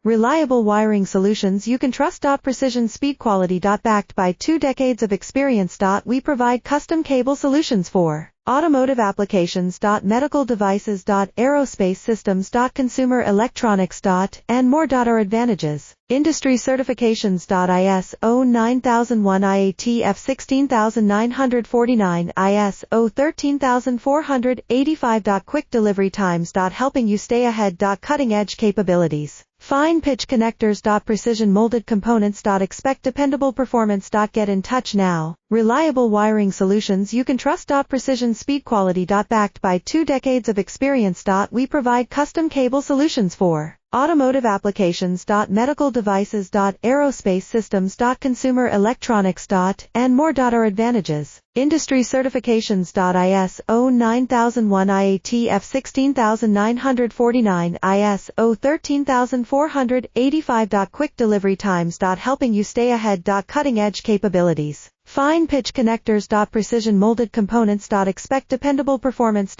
Reliable wiring solutions you can trust. Precision speed quality. Backed by 2 decades of experience. We provide custom cable solutions for automotive applications. Medical devices. Aerospace systems. Consumer electronics. And more. Our advantages: industry certifications. ISO 9001 IATF 16949, ISO 13485. Quick delivery times. Helping you stay ahead. Cutting edge capabilities. Fine pitch connectors. Precision molded components. Expect dependable performance. Get in touch now. Reliable wiring solutions you can trust. Precision speed quality. Backed by 2 decades of experience. We provide custom cable solutions for automotive applications. Medical devices. Aerospace systems. Consumer electronics. And more. Our advantages: industry certifications. ISO 9001 IATF 16949, ISO 13485. Quick delivery times. Helping you stay ahead. Cutting edge capabilities. Fine pitch connectors. Precision molded components. Expect dependable performance.